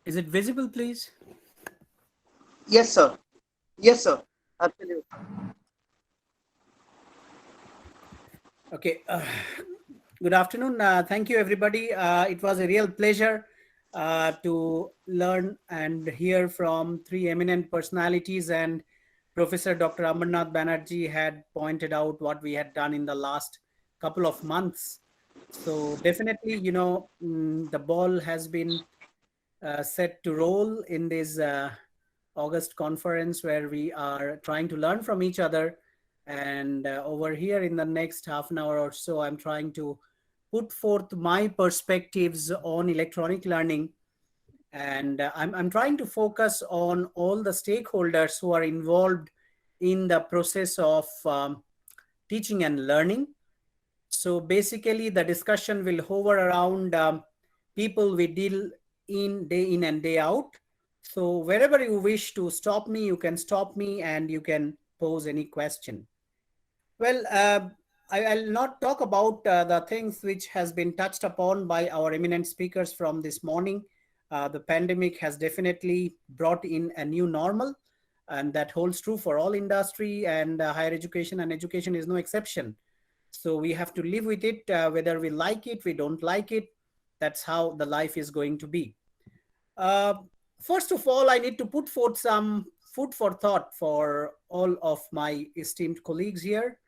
Is it visible, please? Yes, sir. Yes, sir. Absolutely. Okay. Good afternoon. Thank you, everybody. It was a real pleasure to learn and hear from three eminent personalities. And Professor Dr. Amarnath Banerjee had pointed out what we had done in the last couple of months. So definitely, the ball has been set to roll in this August conference where we are trying to learn from each other. And over here in the next half an hour or so, I'm trying to put forth my perspectives on electronic learning. And I'm trying to focus on all the stakeholders who are involved in the process of teaching and learning. So basically, the discussion will hover around people we deal in and day out. So wherever you wish to stop me, you can stop me and you can pose any question. Well, I'll not talk about the things which has been touched upon by our eminent speakers from this morning. The pandemic has definitely brought in a new normal, and that holds true for all industry, and higher education and education is no exception. So we have to live with it, whether we like it, we don't like it. That's how the life is going to be. Uh, First of all, I need to put forth some food for thought for all of my esteemed colleagues here.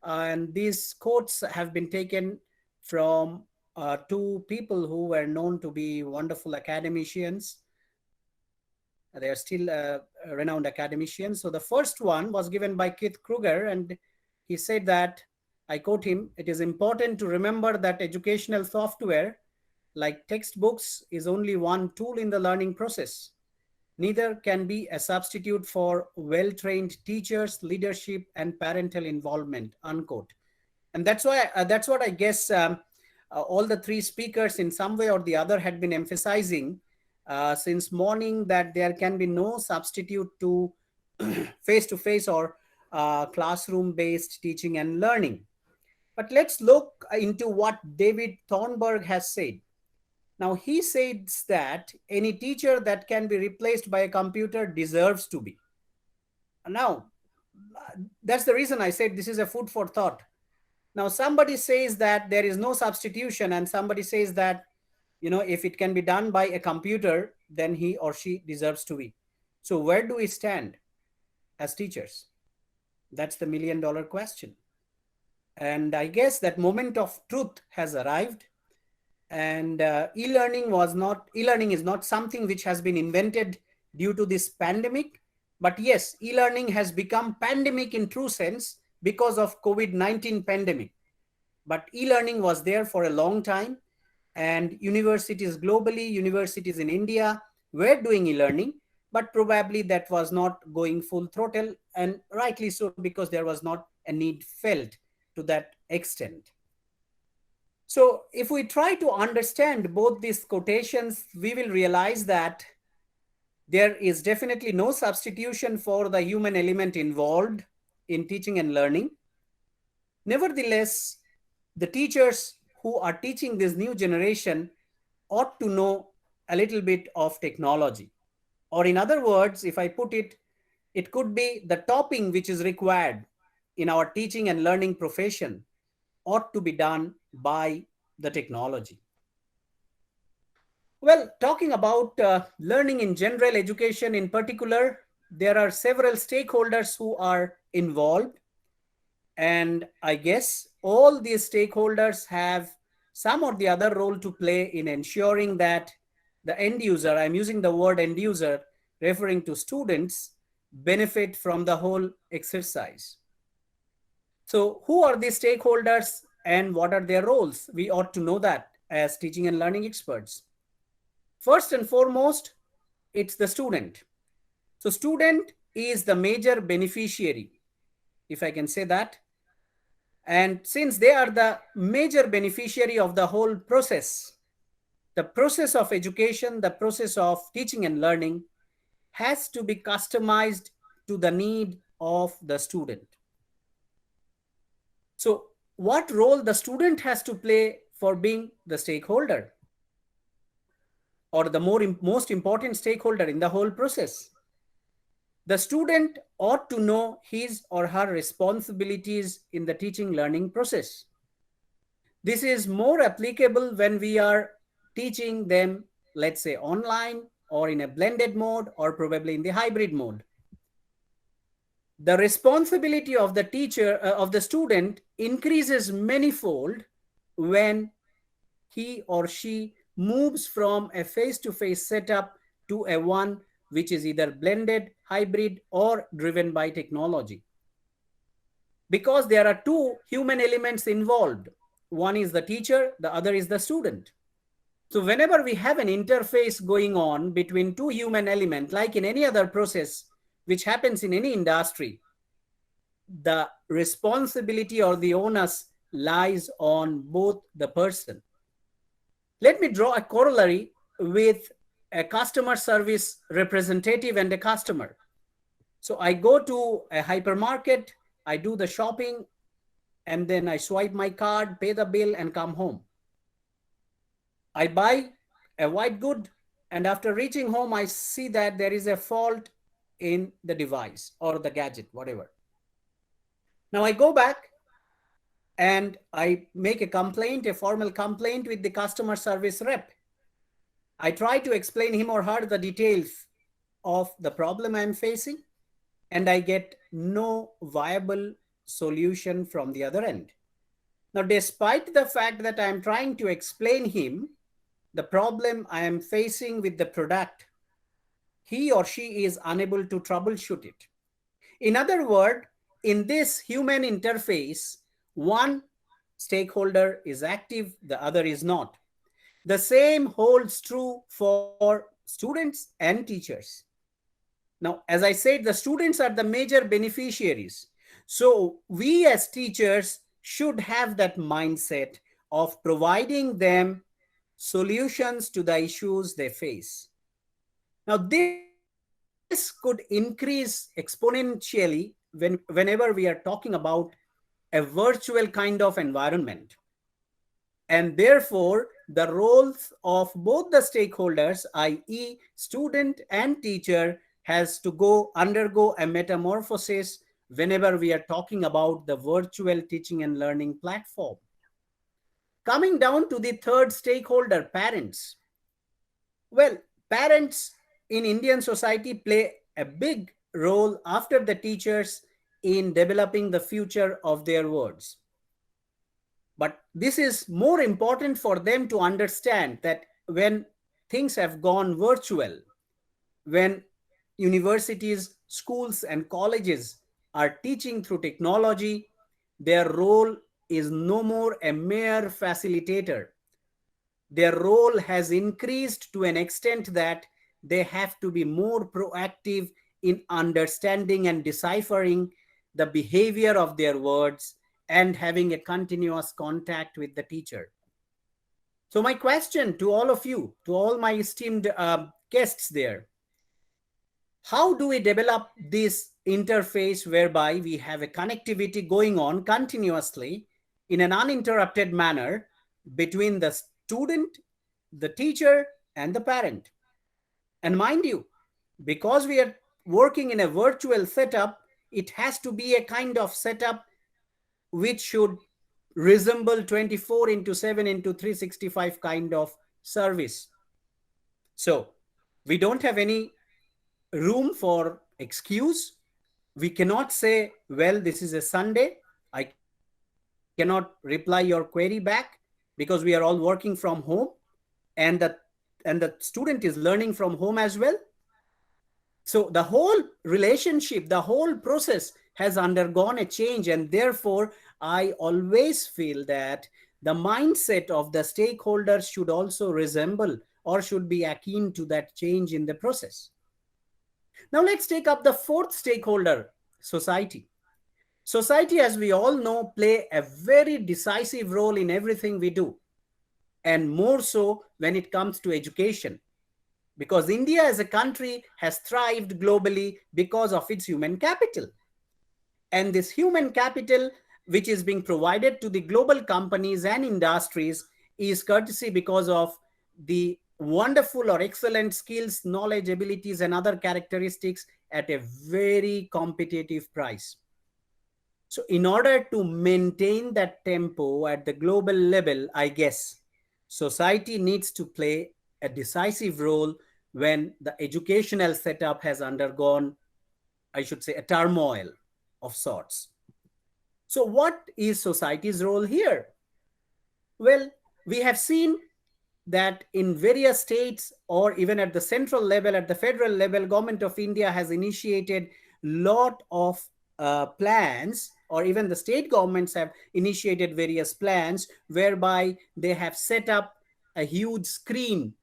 And these quotes have been taken from two people who were known to be wonderful academicians. They are still renowned academicians. So the first one was given by Keith Kruger, and he said that, I quote him, "It is important to remember that educational software, like textbooks, is only one tool in the learning process. Neither can be a substitute for well-trained teachers, leadership, and parental involvement," unquote. And that's what I guess all the three speakers in some way or the other had been emphasizing since morning, that there can be no substitute to face-to-face or classroom-based teaching and learning. But let's look into what David Thornburg has said. Now, he says that any teacher that can be replaced by a computer deserves to be. Now, that's the reason I said this is a food for thought. Now, somebody says that there is no substitution, and somebody says that, if it can be done by a computer, then he or she deserves to be. So, where do we stand as teachers? That's the $1 million question. And I guess that moment of truth has arrived. And e-learning is not something which has been invented due to this pandemic. But yes, e-learning has become pandemic in true sense because of COVID-19 pandemic. But e-learning was there for a long time, and universities globally, universities in India were doing e-learning, but probably that was not going full throttle, and rightly so, because there was not a need felt to that extent. So if we try to understand both these quotations, we will realize that there is definitely no substitution for the human element involved in teaching and learning. Nevertheless, the teachers who are teaching this new generation ought to know a little bit of technology. Or in other words, if I put it, it could be the topping which is required in our teaching and learning profession ought to be done by the technology. Well, talking about learning in general, education in particular, there are several stakeholders who are involved. And I guess all these stakeholders have some or the other role to play in ensuring that the end user, I'm using the word end user, referring to students, benefit from the whole exercise. So, who are these stakeholders and what are their roles? We ought to know that as teaching and learning experts. First and foremost, it's the student. So, student is the major beneficiary, if I can say that. And since they are the major beneficiary of the whole process, the process of education, the process of teaching and learning has to be customized to the need of the student. So, what role the student has to play for being the stakeholder? or the most important stakeholder in the whole process. The student ought to know his or her responsibilities in the teaching learning process. This is more applicable when we are teaching them, let's say, online or in a blended mode or probably in the hybrid mode. The responsibility of the teacher, of the student, increases manifold when he or she moves from a face-to-face setup to a one which is either blended, hybrid, or driven by technology. Because there are two human elements involved. One is the teacher, the other is the student. So whenever we have an interface going on between two human elements, like in any other process which happens in any industry, the responsibility or the onus lies on both the person. Let me draw a corollary with a customer service representative and a customer. So I go to a hypermarket, I do the shopping, and then I swipe my card, pay the bill, and come home. I buy a white good, and after reaching home, I see that there is a fault in the device or the gadget, whatever. Now I go back and I make a complaint, a formal complaint with the customer service rep. I try to explain him or her the details of the problem I'm facing, and I get no viable solution from the other end. Now, despite the fact that I'm trying to explain him the problem I am facing with the product, he or she is unable to troubleshoot it. In other words, in this human interface, one stakeholder is active, the other is not. The same holds true for students and teachers. Now, as I said, the students are the major beneficiaries. So we as teachers should have that mindset of providing them solutions to the issues they face. Now, this could increase exponentially whenever we are talking about a virtual kind of environment. And therefore, the roles of both the stakeholders, i.e. student and teacher, has to undergo a metamorphosis whenever we are talking about the virtual teaching and learning platform. Coming down to the third stakeholder, parents. Well, parents in Indian society play a big role after the teachers in developing the future of their words. But this is more important for them to understand that when things have gone virtual, when universities, schools, and colleges are teaching through technology, their role is no more a mere facilitator. Their role has increased to an extent that they have to be more proactive in understanding and deciphering the behavior of their words and having a continuous contact with the teacher. So my question to all of you, to all my esteemed guests there, how do we develop this interface whereby we have a connectivity going on continuously in an uninterrupted manner between the student, the teacher, and the parent? And mind you, because we are working in a virtual setup, it has to be a kind of setup which should resemble 24 into 7 into 365 kind of service. So we don't have any room for excuse. We cannot say, well, this is a Sunday, I cannot reply your query back because we are all working from home, and the student is learning from home as well. So the whole relationship, the whole process has undergone a change, and therefore I always feel that the mindset of the stakeholders should also resemble or should be akin to that change in the process. Now let's take up the fourth stakeholder, society. Society, as we all know, play a very decisive role in everything we do, and more so when it comes to education. Because India as a country has thrived globally because of its human capital. And this human capital, which is being provided to the global companies and industries, is courtesy because of the wonderful or excellent skills, knowledge, abilities, and other characteristics at a very competitive price. So, in order to maintain that tempo at the global level, I guess society needs to play a decisive role when the educational setup has undergone, I should say, a turmoil of sorts. So, what is society's role here? Well, we have seen that in various states or even at the central level, at the federal level, government of India has initiated lot of plans, or even the state governments have initiated various plans whereby they have set up a huge screen,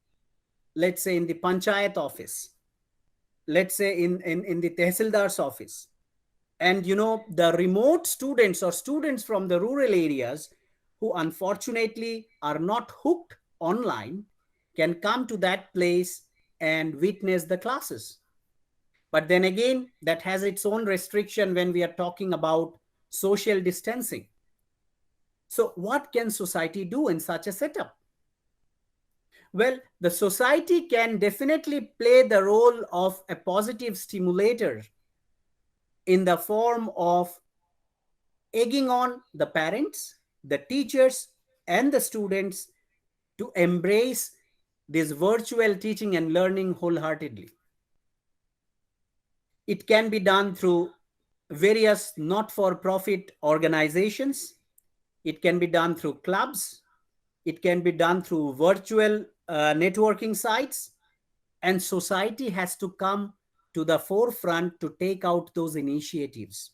let's say in the panchayat office, let's say in the tehsildar's office. And the remote students or students from the rural areas who unfortunately are not hooked online can come to that place and witness the classes. But then again, that has its own restriction when we are talking about social distancing. So, what can society do in such a setup? Well, the society can definitely play the role of a positive stimulator in the form of egging on the parents, the teachers, and the students to embrace this virtual teaching and learning wholeheartedly. It can be done through various not for profit organizations, it can be done through clubs, it can be done through virtual networking sites, and society has to come to the forefront to take out those initiatives.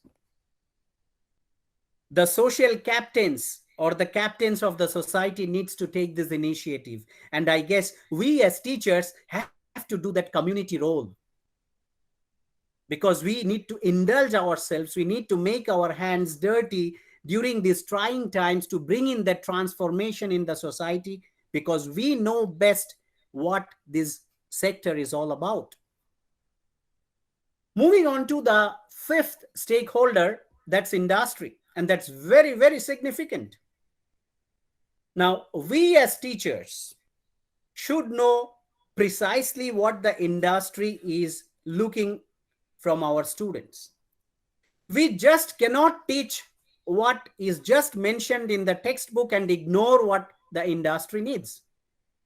The social captains or the captains of the society needs to take this initiative, and I guess we as teachers have to do that community role, because we need to indulge ourselves, we need to make our hands dirty during these trying times to bring in that transformation in the society, because we know best what this sector is all about. Moving on to the fifth stakeholder, that's industry, and that's very, very significant. Now, we as teachers should know precisely what the industry is looking from our students. We just cannot teach what is just mentioned in the textbook and ignore what the industry needs.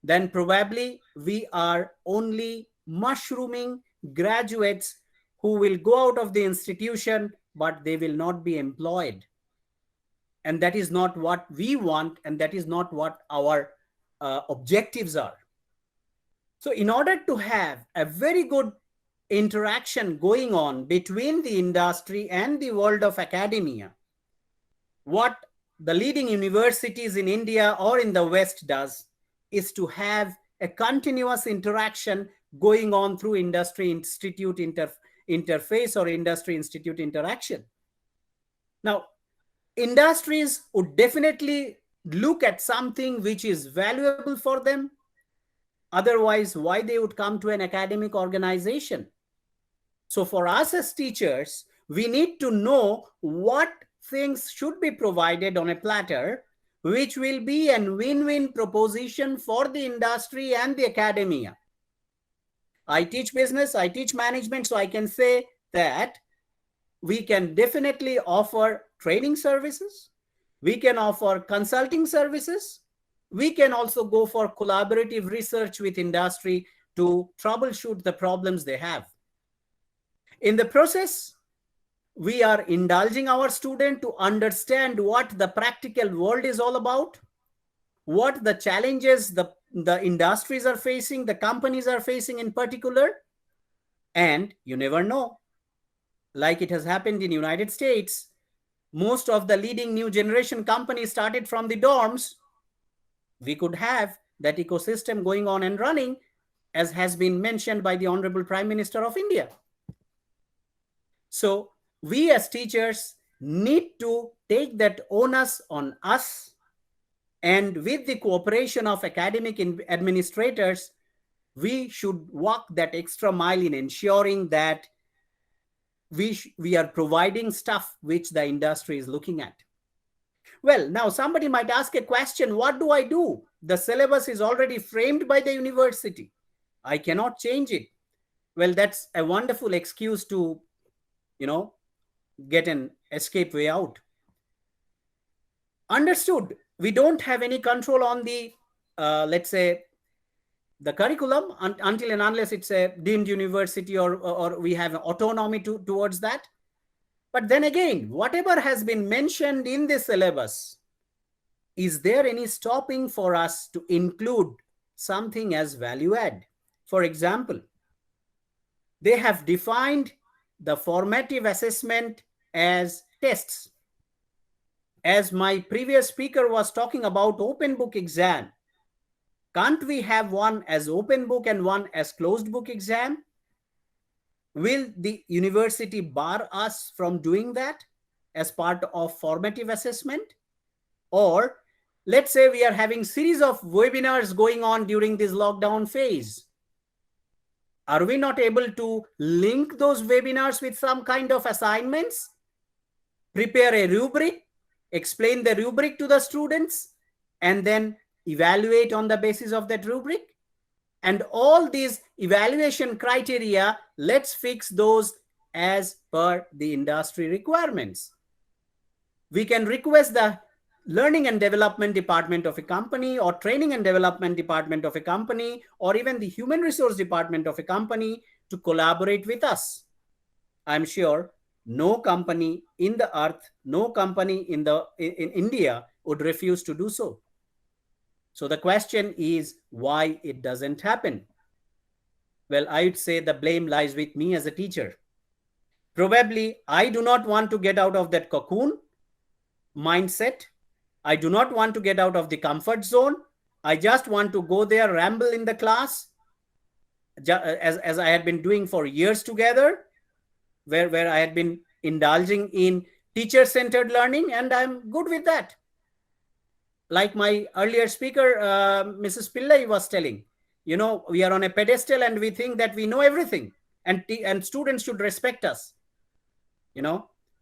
Then probably we are only mushrooming graduates who will go out of the institution, but they will not be employed. And that is not what we want, and that is not what our objectives are. So, in order to have a very good interaction going on between the industry and the world of academia, what the leading universities in India or in the West does is to have a continuous interaction going on through industry institute interface or industry institute interaction. Now, industries would definitely look at something which is valuable for them. Otherwise, why they would come to an academic organization? So for us as teachers, we need to know what things should be provided on a platter, which will be a win-win proposition for the industry and the academia. I teach business, I teach management, so I can say that we can definitely offer training services, we can offer consulting services, we can also go for collaborative research with industry to troubleshoot the problems they have. In the process, we are indulging our student to understand what the practical world is all about, what the challenges the industries are facing, the companies are facing in particular. And you never know, like it has happened in United States, most of the leading new generation companies started from the dorms. We could have that ecosystem going on and running, as has been mentioned by the Honorable Prime Minister of India. So we as teachers need to take that onus on us, and with the cooperation of academic administrators, we should walk that extra mile in ensuring that we are providing stuff which the industry is looking at. Well, now somebody might ask a question, what do I do The syllabus is already framed by the university. I cannot change it. Well, that's a wonderful excuse to, you know, get an escape way out. Understood. We don't have any control on the, let's say, the curriculum until and unless it's a deemed university, or we have autonomy towards that. But then again, whatever has been mentioned in the syllabus, is there any stopping for us to include something as value add? For example, they have defined the formative assessment as tests. As my previous speaker was talking about open book exam, can't we have one as open book and one as closed book exam? Will the university bar us from doing that as part of formative assessment? Or let's say we are having series of webinars going on during this lockdown phase. Are we not able to link those webinars with some kind of assignments? Prepare a rubric, explain the rubric to the students, and then evaluate on the basis of that rubric? And all these evaluation criteria, let's fix those as per the industry requirements. We can request the learning and development department of a company, or training and development department of a company, or even the human resource department of a company to collaborate with us. I'm sure no company in the earth, no company in India would refuse to do so. So the question is why it doesn't happen. Well, I would say the blame lies with me as a teacher. Probably I do not want to get out of that cocoon mindset. I do not want to get out of the comfort zone. I just want to go there, ramble in the class, as I had been doing for years together, where I had been indulging in teacher-centered learning, and I'm good with that. Like my earlier speaker, Mrs. Pillai was telling, we are on a pedestal and we think that we know everything, and students should respect us.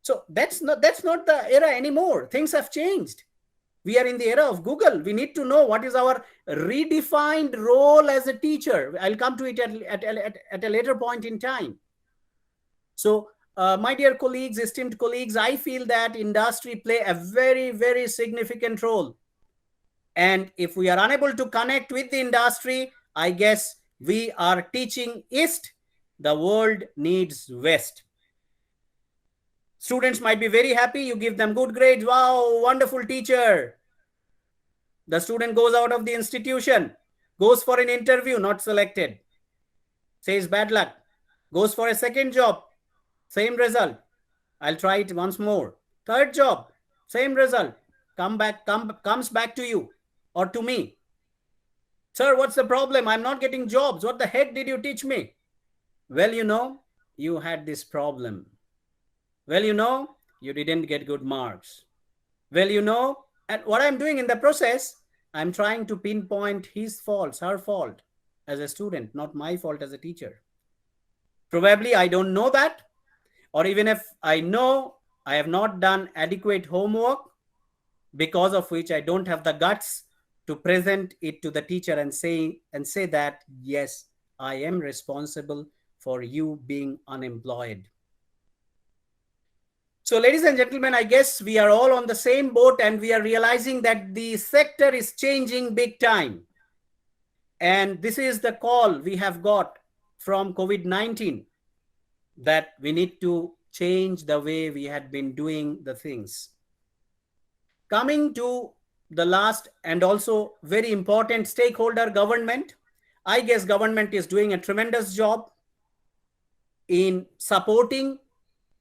So that's not the era anymore. Things have changed. We are in the era of Google. We need to know what is our redefined role as a teacher. I'll come to it at a later point in time. So, my dear colleagues, esteemed colleagues, I feel that industry play a very, very significant role. And if we are unable to connect with the industry, I guess we are teaching East. The world needs West. Students might be very happy. You give them good grades. Wow, wonderful teacher. The student goes out of the institution, goes for an interview, not selected. Says bad luck. Goes for a second job, same result. I'll try it once more. Third job, same result. Comes back to you or to me. Sir, what's the problem? I'm not getting jobs. What the heck did you teach me? Well, you had this problem. Well, you didn't get good marks. Well, and what I'm doing in the process, I'm trying to pinpoint his faults, her fault as a student, not my fault as a teacher. Probably I don't know that, or even if I know, I have not done adequate homework, because of which I don't have the guts to present it to the teacher and say that, yes, I am responsible for you being unemployed. So, ladies and gentlemen, I guess we are all on the same boat, and we are realizing that the sector is changing big time. And this is the call we have got from COVID-19, that we need to change the way we had been doing the things. Coming to the last and also very important stakeholder, government. I guess government is doing a tremendous job in supporting.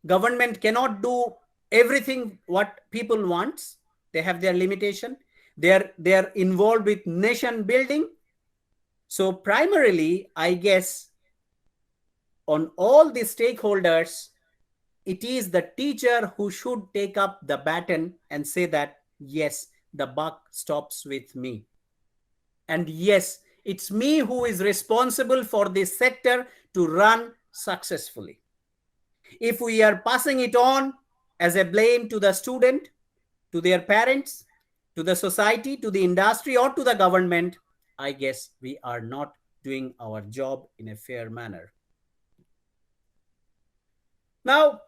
Government cannot do everything what people want. They have their limitation. They're involved with nation building. So primarily, I guess, on all the stakeholders, it is the teacher who should take up the baton and say that, yes, the buck stops with me. And yes, it's me who is responsible for this sector to run successfully. If we are passing it on as a blame to the student, to their parents, to the society, to the industry, or to the government, I guess we are not doing our job in a fair manner. Now,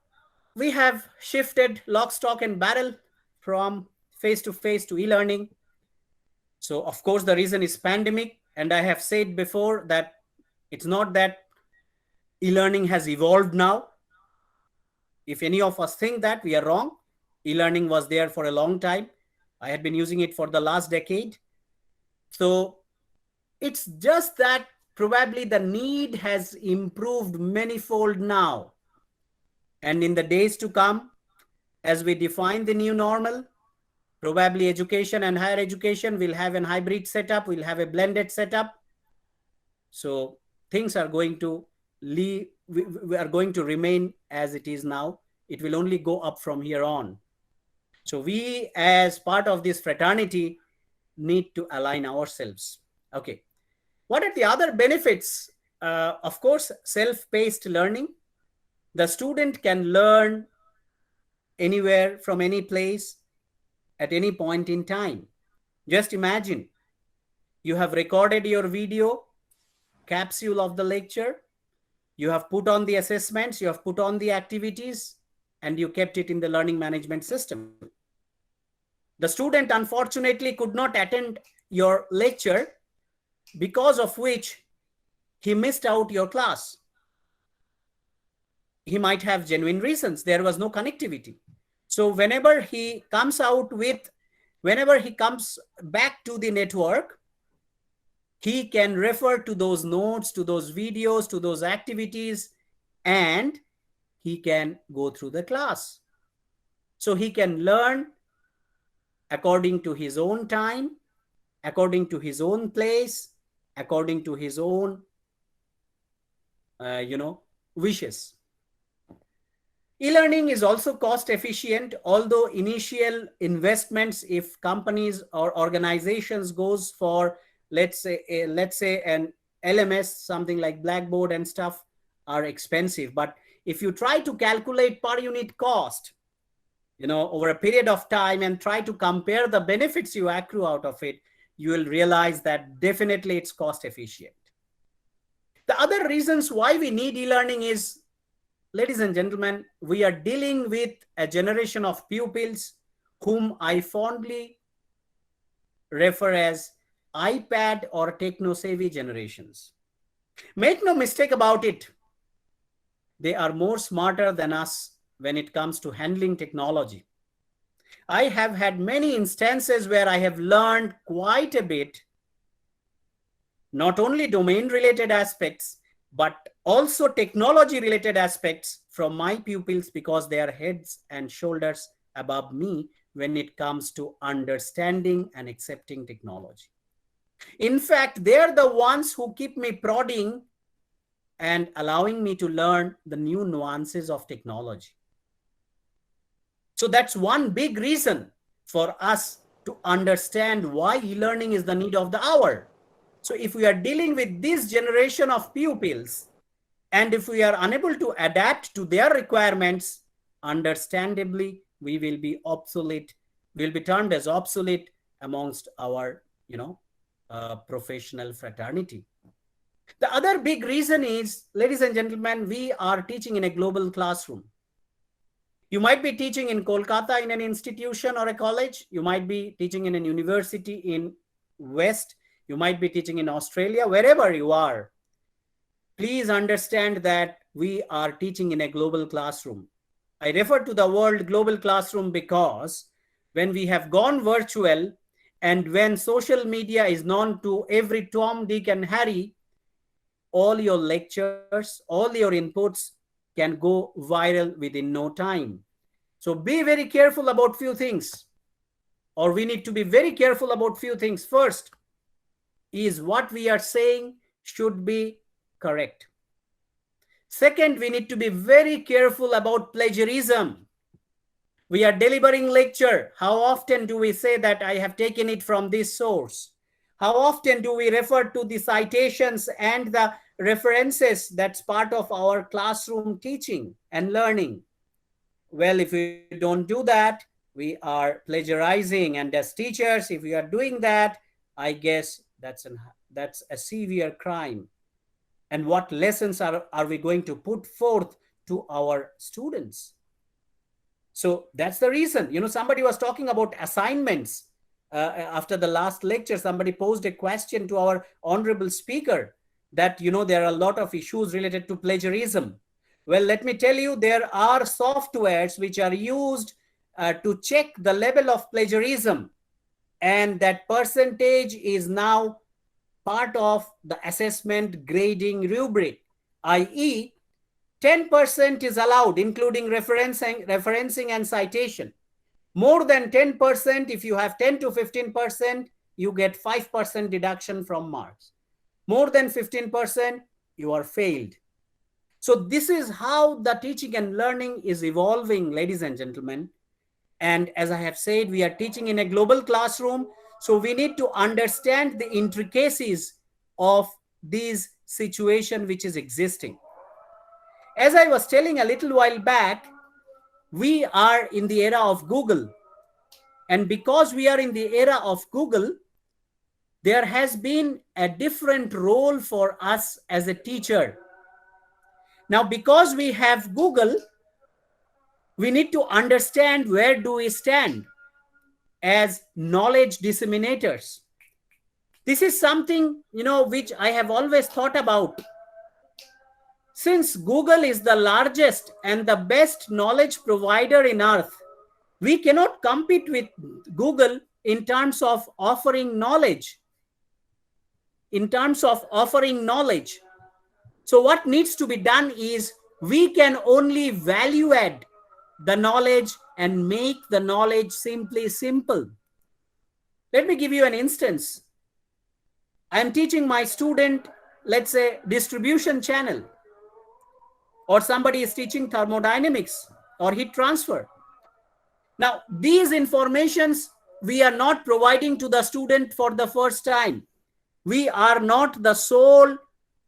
we have shifted lock, stock, and barrel from face to face to e-learning. So, of course, the reason is pandemic. And I have said before that it's not that e-learning has evolved now. If any of us think that, we are wrong. E-learning was there for a long time. I had been using it for the last decade. So it's just that probably the need has improved manifold now. And in the days to come, as we define the new normal, probably education and higher education will have an hybrid setup, will have a blended setup. So things are going to we are going to remain as it is now. It will only go up from here on. So we, as part of this fraternity, need to align ourselves. Okay. What are the other benefits? Of course, self-paced learning. The student can learn anywhere from any place at any point in time. Just imagine you have recorded your video capsule of the lecture, you have put on the assessments, you have put on the activities, and you kept it in the learning management system. The student unfortunately could not attend your lecture, because of which he missed out your class. He might have genuine reasons. There was no connectivity. So whenever he comes back to the network, he can refer to those notes, to those videos, to those activities, and he can go through the class. So he can learn according to his own time, according to his own place, according to his own, wishes. E-learning is also cost efficient, although initial investments, if companies or organizations goes for, let's say an LMS, something like Blackboard and stuff, are expensive. But if you try to calculate per unit cost, over a period of time and try to compare the benefits you accrue out of it, you will realize that definitely it's cost efficient. The other reasons why we need e-learning is, ladies and gentlemen, we are dealing with a generation of pupils whom I fondly refer as iPad or techno-savvy generations. Make no mistake about it. They are more smarter than us when it comes to handling technology. I have had many instances where I have learned quite a bit, not only domain-related aspects, but also technology-related aspects from my pupils, because they are heads and shoulders above me when it comes to understanding and accepting technology. In fact, they are the ones who keep me prodding and allowing me to learn the new nuances of technology. So that's one big reason for us to understand why e-learning is the need of the hour. So if we are dealing with this generation of pupils, and if we are unable to adapt to their requirements, understandably, we will be obsolete, will be termed as obsolete amongst our, professional fraternity. The other big reason is, ladies and gentlemen, we are teaching in a global classroom. You might be teaching in Kolkata in an institution or a college. You might be teaching in a university in West. You might be teaching in Australia, wherever you are. Please understand that we are teaching in a global classroom. I refer to the word global classroom because when we have gone virtual and when social media is known to every Tom, Dick, and Harry, all your lectures, all your inputs can go viral within no time. So be very careful about few things, or we need to be very careful about few things. First is what we are saying should be correct. Second, we need to be very careful about plagiarism. We are delivering lecture. How often do we say that I have taken it from this source? How often do we refer to the citations and the references that's part of our classroom teaching and learning? Well, if we don't do that, We are plagiarizing, and as teachers, if we are doing that, I guess that's a severe crime. And what lessons are we going to put forth to our students? So that's the reason. Somebody was talking about assignments. After the last lecture, somebody posed a question to our honorable speaker that, there are a lot of issues related to plagiarism. Well, let me tell you, there are softwares which are used to check the level of plagiarism. And that percentage is now part of the assessment grading rubric, i.e., 10% is allowed, including referencing and citation. More than 10%, if you have 10 to 15%, you get 5% deduction from marks. More than 15%, you are failed. So this is how the teaching and learning is evolving, ladies and gentlemen. And as I have said, we are teaching in a global classroom. So we need to understand the intricacies of this situation which is existing. As I was telling a little while back, we are in the era of Google. And because we are in the era of Google, there has been a different role for us as a teacher. Now, because we have Google, we need to understand where do we stand as knowledge disseminators. This is something, which I have always thought about. Since Google is the largest and the best knowledge provider in earth, we cannot compete with Google in terms of offering knowledge. So what needs to be done is we can only value add the knowledge and make the knowledge simply simple. Let me give you an instance. I am teaching my student, let's say, distribution channel, or somebody is teaching thermodynamics or heat transfer. Now, these informations we are not providing to the student for the first time. We are not the sole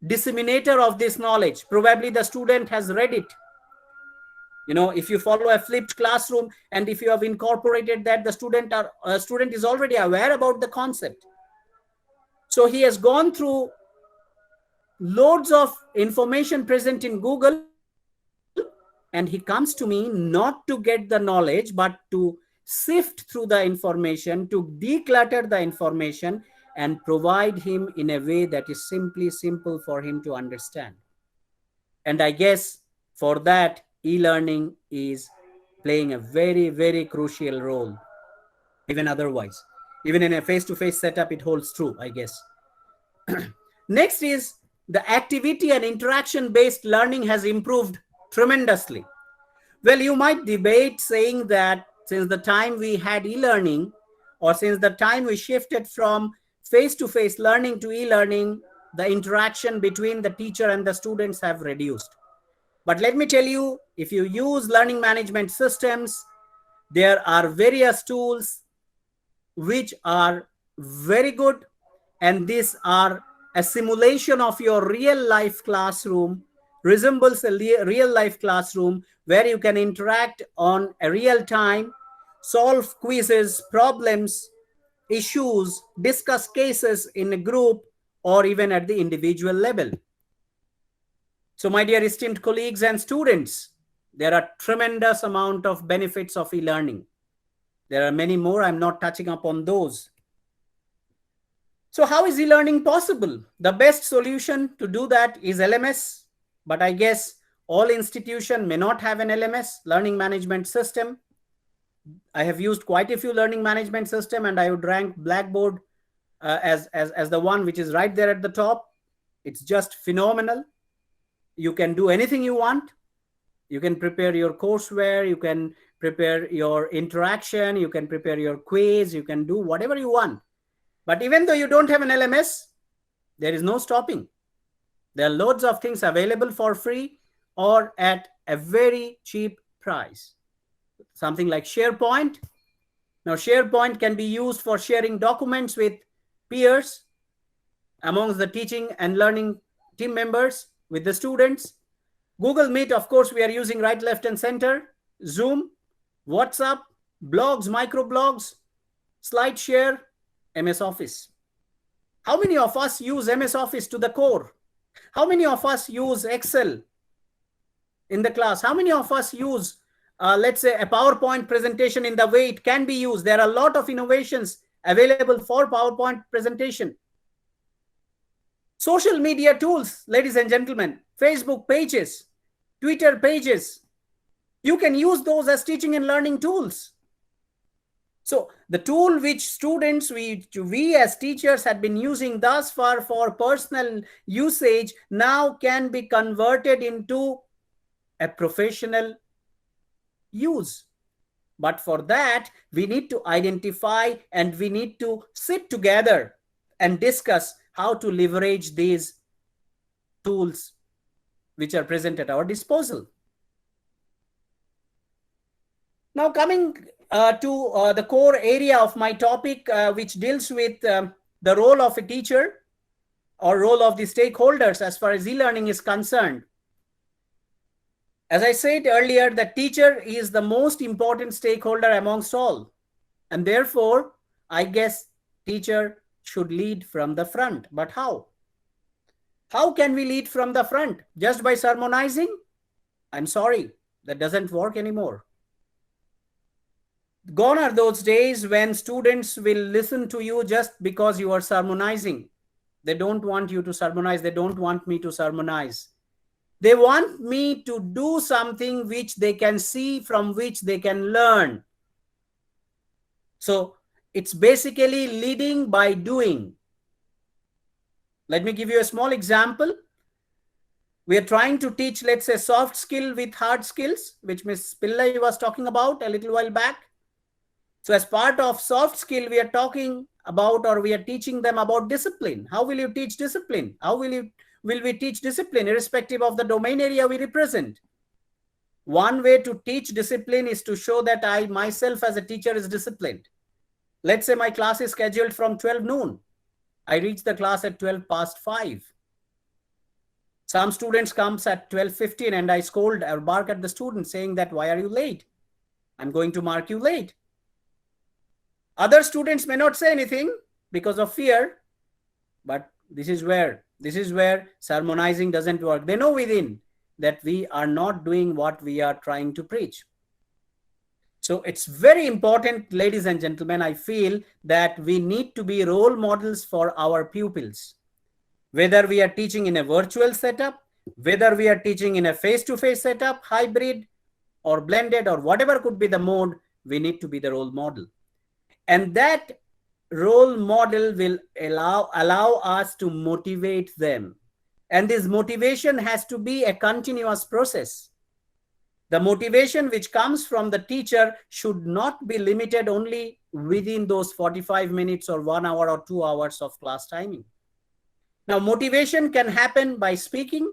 disseminator of this knowledge. Probably the student has read it. If you follow a flipped classroom and if you have incorporated that, the student is already aware about the concept. So he has gone through loads of information present in Google, and he comes to me not to get the knowledge, but to sift through the information, to declutter the information, and provide him in a way that is simply simple for him to understand. And I guess for that, e-learning is playing a very, very crucial role. Even otherwise, even in a face-to-face setup, it holds true, I guess. Next is the activity and interaction-based learning has improved tremendously. Well, you might debate saying that since the time we had e-learning, or since the time we shifted from face-to-face learning to e-learning, the interaction between the teacher and the students have reduced. But let me tell you, if you use learning management systems, there are various tools which are very good, and these are a simulation of your real life classroom, resembles a real life classroom where you can interact on a real time, solve quizzes, problems, issues, discuss cases in a group or even at the individual level. So my dear esteemed colleagues and students, there are tremendous amount of benefits of e-learning. There are many more. I'm not touching upon those. So how is e-learning possible? The best solution to do that is LMS, but I guess all institutions may not have an LMS, learning management system. I have used quite a few learning management system, and I would rank Blackboard as the one which is right there at the top. It's just phenomenal. You can do anything you want. You can prepare your courseware, you can prepare your interaction, you can prepare your quiz, you can do whatever you want. But even though you don't have an LMS, there is no stopping. There are loads of things available for free or at a very cheap price. Something like SharePoint. Now, SharePoint can be used for sharing documents with peers, amongst the teaching and learning team members, with the students. Google Meet, of course, we are using right, left, and center. Zoom, WhatsApp, blogs, microblogs, SlideShare, MS Office. How many of us use MS Office to the core? How many of us use Excel in the class? How many of us use, let's say, a PowerPoint presentation in the way it can be used? There are a lot of innovations available for PowerPoint presentation. Social media tools, ladies and gentlemen, Facebook pages, Twitter pages, you can use those as teaching and learning tools. So the tool which students, we as teachers had been using thus far for personal usage now can be converted into a professional use. But for that, we need to identify and we need to sit together and discuss how to leverage these tools which are present at our disposal. Now coming to the core area of my topic, which deals with the role of a teacher or role of the stakeholders as far as e-learning is concerned. As I said earlier, the teacher is the most important stakeholder amongst all. And therefore, I guess teacher should lead from the front. But how? How can we lead from the front? Just by sermonizing? I'm sorry, that doesn't work anymore. Gone are those days when students will listen to you just because you are sermonizing. They don't want you to sermonize. They don't want me to sermonize. They want me to do something which they can see, from which they can learn. So it's basically leading by doing. Let me give you a small example. We are trying to teach, let's say, soft skill with hard skills, which Ms. Pillai was talking about a little while back. So as part of soft skill, we are talking about, or we are teaching them about discipline. How will you teach discipline? How will we teach discipline irrespective of the domain area we represent? One way to teach discipline is to show that I myself as a teacher is disciplined. Let's say my class is scheduled from 12 noon. I reach the class at 12 past 5. Some students comes at 12:15 and I scold or bark at the student saying that, why are you late? I'm going to mark you late. Other students may not say anything because of fear, but this is where sermonizing doesn't work. They know within that we are not doing what we are trying to preach. So it's very important, ladies and gentlemen, I feel that we need to be role models for our pupils. Whether we are teaching in a virtual setup, whether we are teaching in a face-to-face setup, hybrid or blended or whatever could be the mode, we need to be the role model. And that role model will allow us to motivate them. And this motivation has to be a continuous process. The motivation which comes from the teacher should not be limited only within those 45 minutes or 1 hour or 2 hours of class timing. Now, motivation can happen by speaking.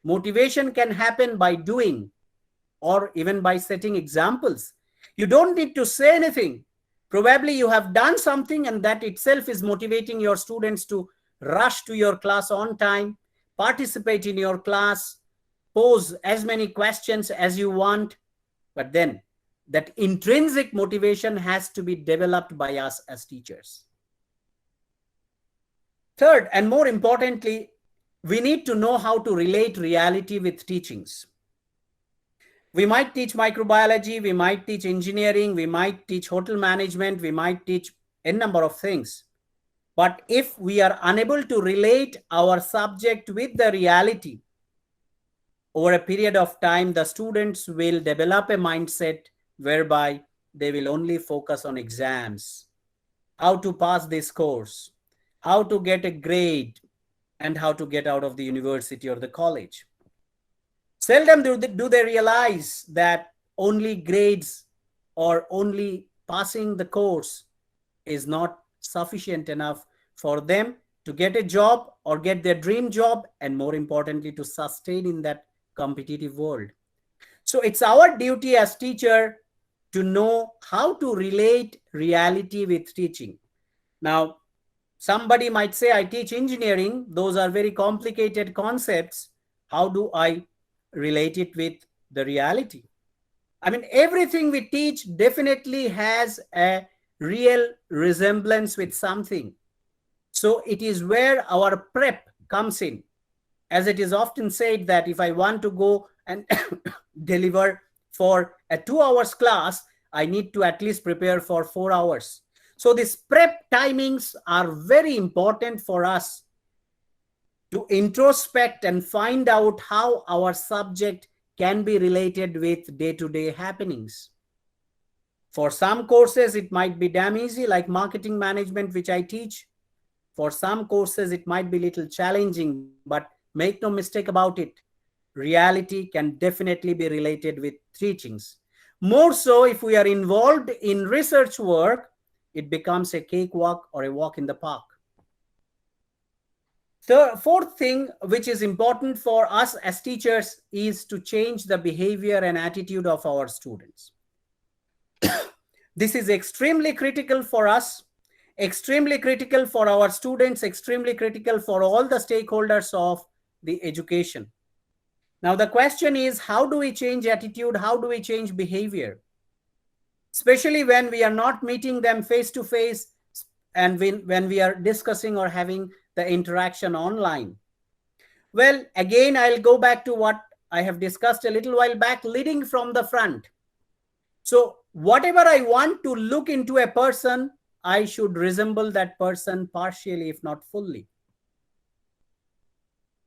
Motivation can happen by doing, or even by setting examples. You don't need to say anything. Probably you have done something and that itself is motivating your students to rush to your class on time, participate in your class, pose as many questions as you want. But then that intrinsic motivation has to be developed by us as teachers. Third, and more importantly, we need to know how to relate reality with teachings. We might teach microbiology, we might teach engineering, we might teach hotel management, we might teach a number of things. But if we are unable to relate our subject with the reality, over a period of time, the students will develop a mindset whereby they will only focus on exams, how to pass this course, how to get a grade, and how to get out of the university or the college. Seldom do they realize that only grades or only passing the course is not sufficient enough for them to get a job or get their dream job, and more importantly, to sustain in that competitive world. So it's our duty as teacher to know how to relate reality with teaching. Now, somebody might say, I teach engineering. Those are very complicated concepts. How do I relate it with the reality? I mean, everything we teach definitely has a real resemblance with something. So it is where our prep comes in. As it is often said that if I want to go and deliver for a 2 hours class, I need to at least prepare for 4 hours. So these prep timings are very important for us to introspect and find out how our subject can be related with day-to-day happenings. For some courses, it might be damn easy, like marketing management, which I teach. For some courses, it might be a little challenging, but make no mistake about it. Reality can definitely be related with teachings. More so, if we are involved in research work, it becomes a cakewalk or a walk in the park. The fourth thing, which is important for us as teachers, is to change the behavior and attitude of our students. This is extremely critical for us, extremely critical for our students, extremely critical for all the stakeholders of the education. Now, the question is, how do we change attitude? How do we change behavior? Especially when we are not meeting them face to face and when we are discussing or having the interaction online. Well, again, I'll go back to what I have discussed a little while back, leading from the front. So whatever I want to look into a person, I should resemble that person partially, if not fully.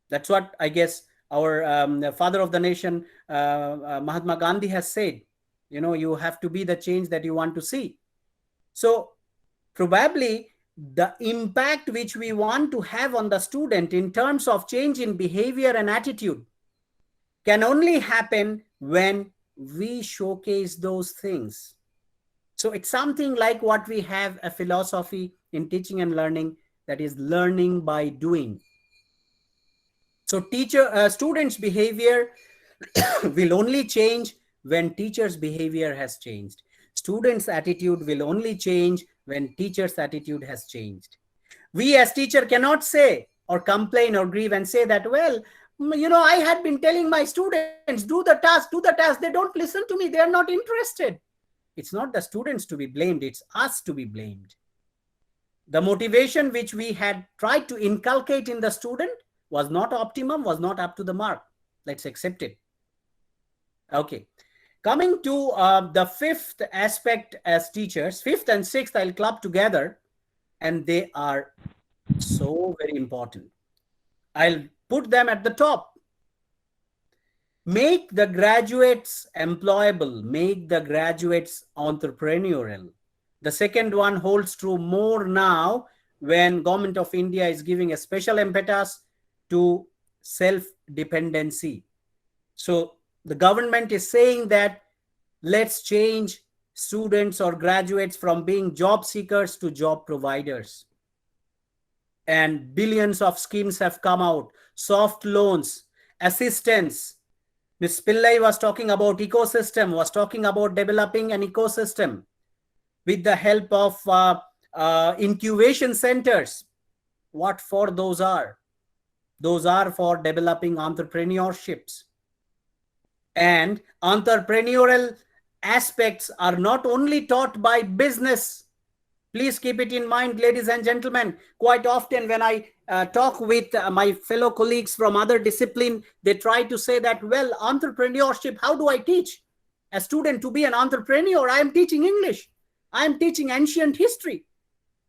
That's what I guess our the father of the nation, Mahatma Gandhi, has said. You know, you have to be the change that you want to see. So probably the impact which we want to have on the student in terms of change in behavior and attitude can only happen when we showcase those things. So it's something like what we have a philosophy in teaching and learning, that is learning by doing. So students' behavior will only change when teachers' behavior has changed. Students' attitude will only change when teachers' attitude has changed. We as teacher cannot say or complain or grieve and say that, well, you know, I had been telling my students, do the task, do the task. They don't listen to me. They are not interested. It's not the students to be blamed. It's us to be blamed. The motivation which we had tried to inculcate in the student was not optimum, was not up to the mark. Let's accept it. Okay. Coming to the fifth aspect as teachers, fifth and sixth I'll club together, and they are so very important. I'll put them at the top. Make the graduates employable, make the graduates entrepreneurial. The second one holds true more now when Government of India is giving a special impetus to self-dependency. So the government is saying that let's change students or graduates from being job seekers to job providers. And billions of schemes have come out, soft loans, assistance. Ms. Pillai was talking about ecosystem, was talking about developing an ecosystem with the help of incubation centers. What for those are? Those are for developing entrepreneurships. And entrepreneurial aspects are not only taught by business. Please keep it in mind, ladies and gentlemen. Quite often when I talk with my fellow colleagues from other discipline, they try to say that, well, entrepreneurship, how do I teach a student to be an entrepreneur? I am teaching English. I am teaching ancient history.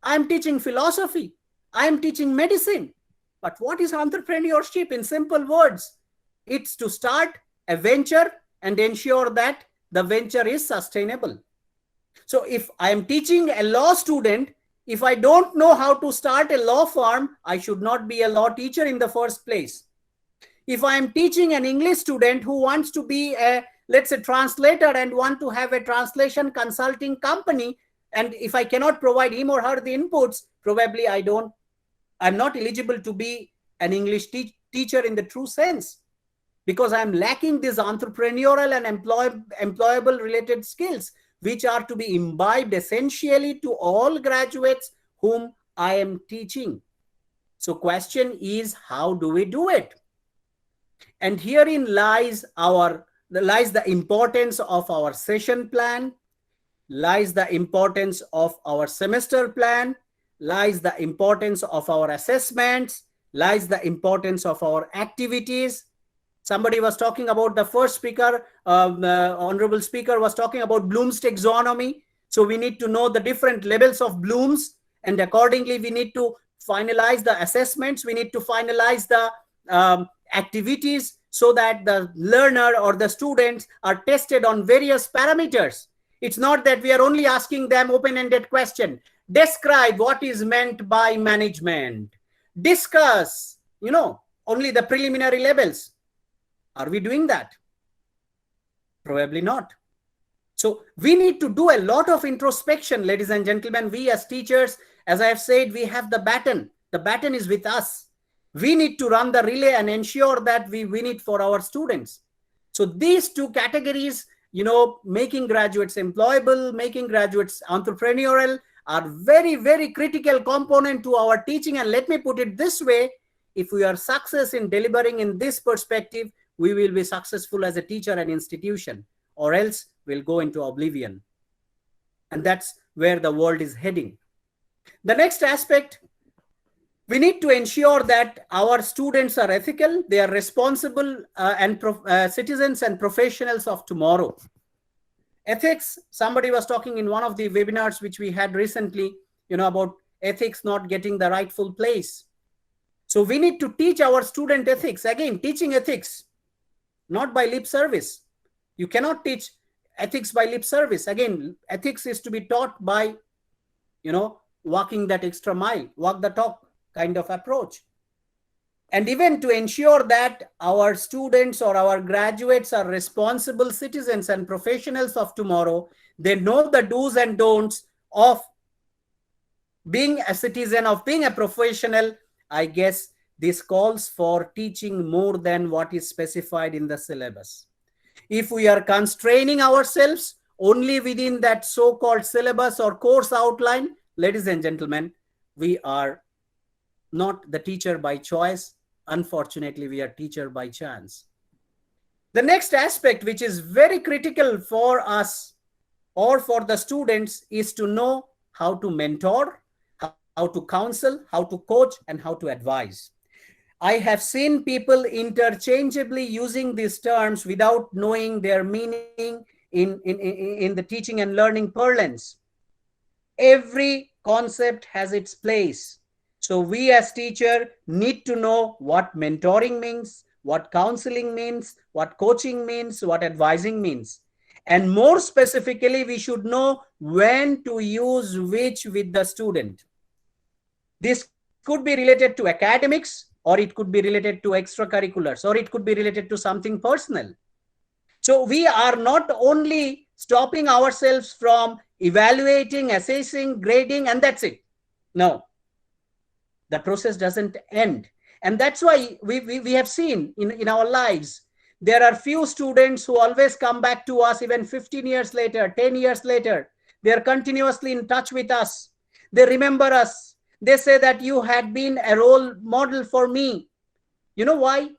I am teaching philosophy. I am teaching medicine. But what is entrepreneurship in simple words? It's to start a venture and ensure that the venture is sustainable. So if I am teaching a law student, if I don't know how to start a law firm, I should not be a law teacher in the first place. If I am teaching an English student who wants to be a, let's say, translator and want to have a translation consulting company, and if I cannot provide him or her the inputs, probably I'm not eligible to be an English teacher in the true sense, because I'm lacking these entrepreneurial and employable related skills, which are to be imbibed essentially to all graduates whom I am teaching. So question is, how do we do it? And herein lies our lies the importance of our session plan, lies the importance of our semester plan, lies the importance of our assessments, lies the importance of our activities. Somebody was talking about, the first speaker, honorable speaker was talking about Bloom's taxonomy. So we need to know the different levels of Bloom's, and accordingly we need to finalize the assessments, we need to finalize the activities, so that the learner or the students are tested on various parameters. It's not that we are only asking them open-ended question. Describe what is meant by management. Discuss, only the preliminary levels. Are we doing that? Probably not. So we need to do a lot of introspection, ladies and gentlemen. We as teachers, as I have said, we have the baton. The baton is with us. We need to run the relay and ensure that we win it for our students. So these two categories, making graduates employable, making graduates entrepreneurial, are very, very critical component to our teaching. And let me put it this way, if we are success in delivering in this perspective, we will be successful as a teacher and institution, or else we'll go into oblivion. And that's where the world is heading. The next aspect, we need to ensure that our students are ethical, they are responsible citizens and professionals of tomorrow. Ethics, somebody was talking in one of the webinars which we had recently, about ethics not getting the rightful place. So we need to teach our student ethics. Again, teaching ethics, not by lip service. You cannot teach ethics by lip service. Again, ethics is to be taught by, walking that extra mile, walk the talk kind of approach. And even to ensure that our students or our graduates are responsible citizens and professionals of tomorrow, they know the do's and don'ts of being a citizen, of being a professional. I guess this calls for teaching more than what is specified in the syllabus. If we are constraining ourselves only within that so-called syllabus or course outline, ladies and gentlemen, we are not the teacher by choice. Unfortunately, we are teacher by chance. The next aspect, which is very critical for us or for the students, is to know how to mentor, how to counsel, how to coach, and how to advise. I have seen people interchangeably using these terms without knowing their meaning in the teaching and learning parlance. Every concept has its place. So we as teacher need to know what mentoring means, what counseling means, what coaching means, what advising means. And more specifically, we should know when to use which with the student. This could be related to academics, or it could be related to extracurriculars, or it could be related to something personal. So we are not only stopping ourselves from evaluating, assessing, grading, and that's it. No, the process doesn't end. And that's why we have seen in our lives, there are few students who always come back to us even 15 years later, 10 years later. They are continuously in touch with us. They remember us. They say that you had been a role model for me. You know why?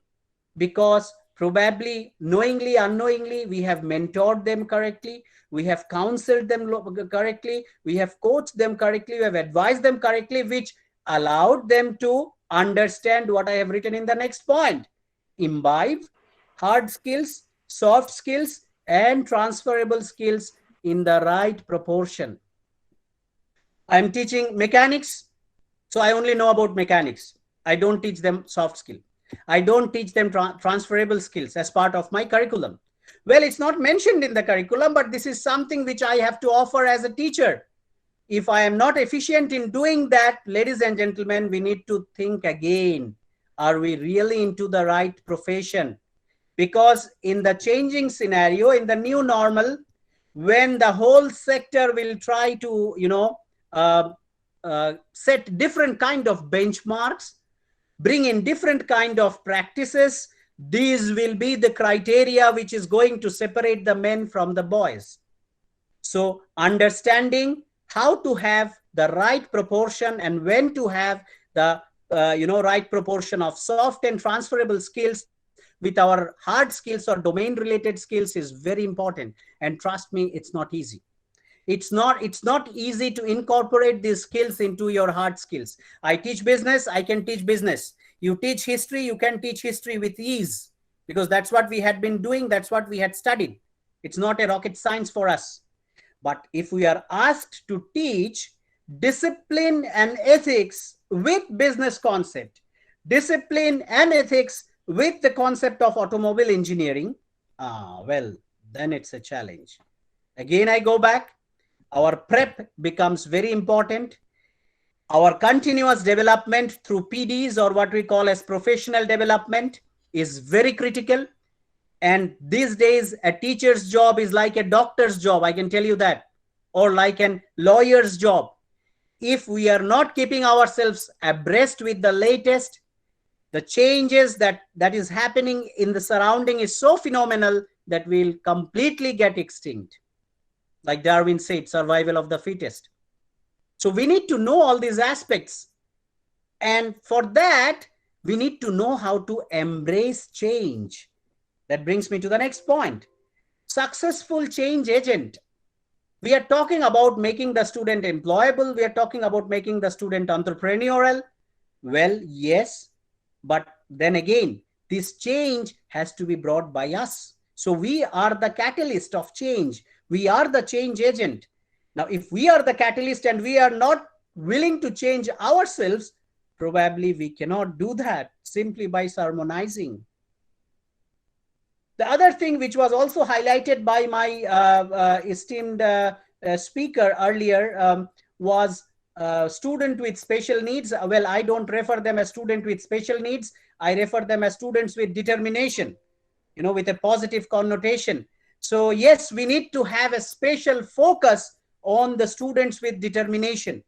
Because probably knowingly, unknowingly, we have mentored them correctly. We have counseled them correctly. We have coached them correctly. We have advised them correctly, which allowed them to understand what I have written in the next point. Imbibe hard skills, soft skills, and transferable skills in the right proportion. I'm teaching mechanics, so I only know about mechanics. I don't teach them soft skill. I don't teach them transferable skills as part of my curriculum. Well, it's not mentioned in the curriculum, but this is something which I have to offer as a teacher. If I am not efficient in doing that, ladies and gentlemen, we need to think again. Are we really into the right profession? Because in the changing scenario, in the new normal, when the whole sector will try to, set different kind of benchmarks, bring in different kind of practices, these will be the criteria which is going to separate the men from the boys. So understanding how to have the right proportion and when to have the right proportion of soft and transferable skills with our hard skills or domain related skills is very important. And trust me, it's not easy. It's not easy to incorporate these skills into your hard skills. I teach business, I can teach business. You teach history, you can teach history with ease, because that's what we had been doing, that's what we had studied. It's not a rocket science for us. But if we are asked to teach discipline and ethics with business concept, discipline and ethics with the concept of automobile engineering, well, then it's a challenge. Again, I go back. Our prep becomes very important. Our continuous development through PDs, or what we call as professional development, is very critical. And these days, a teacher's job is like a doctor's job, I can tell you that, or like a lawyer's job. If we are not keeping ourselves abreast with the latest, the changes that is happening in the surrounding is so phenomenal that we'll completely get extinct. Like Darwin said, survival of the fittest. So we need to know all these aspects. And for that, we need to know how to embrace change. That brings me to the next point. Successful change agent. We are talking about making the student employable. We are talking about making the student entrepreneurial. Well, yes, but then again, this change has to be brought by us. So we are the catalyst of change. We are the change agent. Now, if we are the catalyst and we are not willing to change ourselves, probably we cannot do that simply by sermonizing. The other thing which was also highlighted by my esteemed speaker earlier was student with special needs. Well, I don't refer them as student with special needs. I refer them as students with determination, with a positive connotation. So yes, we need to have a special focus on the students with determination.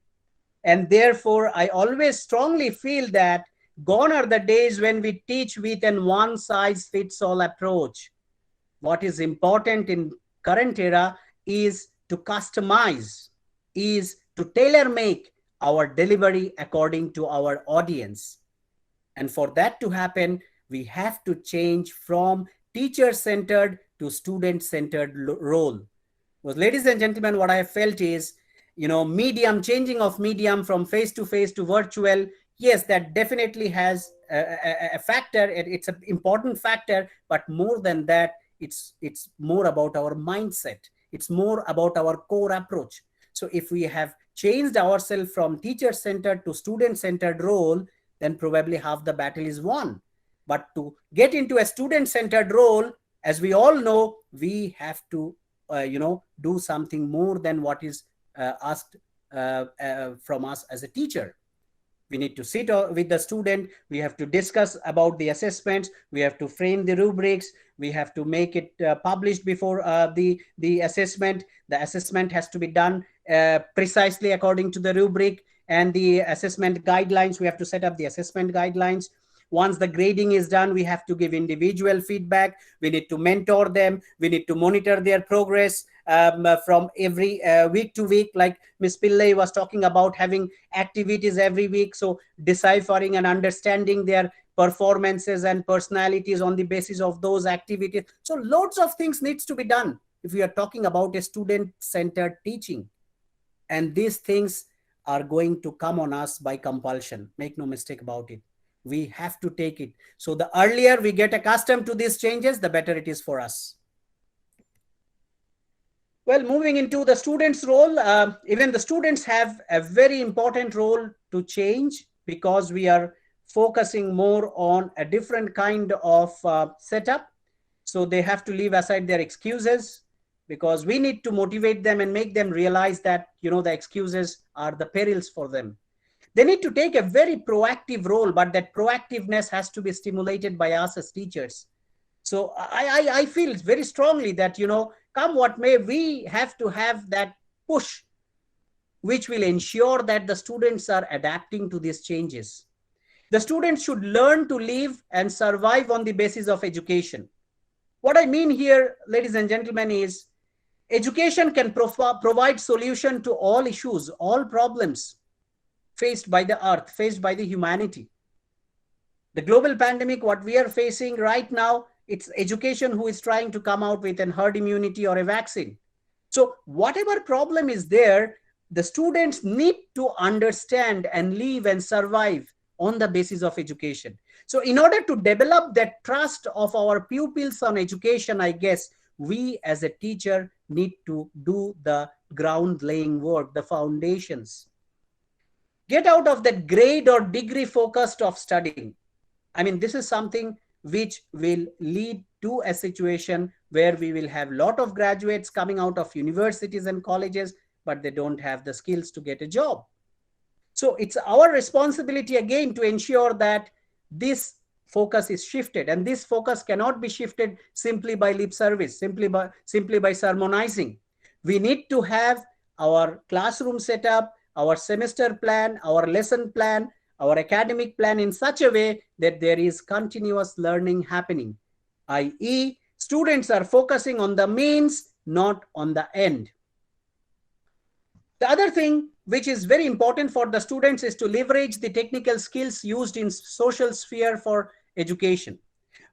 And therefore, I always strongly feel that gone are the days when we teach with an one-size-fits-all approach. What is important in current era is to customize, is to tailor-make our delivery according to our audience. And for that to happen, we have to change from teacher-centered to student-centered role. Because, ladies and gentlemen, what I have felt is, changing of medium from face-to-face to virtual, yes, that definitely has a factor. It's an important factor, but more than that, it's more about our mindset. It's more about our core approach. So if we have changed ourselves from teacher-centered to student-centered role, then probably half the battle is won. But to get into a student-centered role, as we all know, we have to, do something more than what is asked from us as a teacher. We need to sit with the student. We have to discuss about the assessments. We have to frame the rubrics. We have to make it published before the assessment. The assessment has to be done precisely according to the rubric and the assessment guidelines. We have to set up the assessment guidelines. Once the grading is done, we have to give individual feedback. We need to mentor them. We need to monitor their progress from every week to week. Like Ms. Pillai was talking about, having activities every week. So deciphering and understanding their performances and personalities on the basis of those activities. So loads of things needs to be done if we are talking about a student-centered teaching. And these things are going to come on us by compulsion. Make no mistake about it. We have to take it. So the earlier we get accustomed to these changes, the better it is for us. Well, moving into the students' role, even the students have a very important role to change, because we are focusing more on a different kind of setup. So they have to leave aside their excuses, because we need to motivate them and make them realize that, the excuses are the perils for them. They need to take a very proactive role, but that proactiveness has to be stimulated by us as teachers. So I feel very strongly that, come what may, we have to have that push, which will ensure that the students are adapting to these changes. The students should learn to live and survive on the basis of education. What I mean here, ladies and gentlemen, is education can provide solution to all issues, all problems faced by the earth, faced by the humanity. The global pandemic, what we are facing right now, it's education who is trying to come out with an herd immunity or a vaccine. So whatever problem is there, the students need to understand and live and survive on the basis of education. So in order to develop that trust of our pupils on education, I guess we as a teacher need to do the ground laying work, the foundations. Get out of that grade or degree focused of studying. I mean, this is something which will lead to a situation where we will have a lot of graduates coming out of universities and colleges, but they don't have the skills to get a job. So it's our responsibility again to ensure that this focus is shifted, and this focus cannot be shifted simply by lip service, simply by sermonizing. We need to have our classroom setup, our semester plan, our lesson plan, our academic plan in such a way that there is continuous learning happening, i.e., students are focusing on the means, not on the end. The other thing which is very important for the students is to leverage the technical skills used in social sphere for education.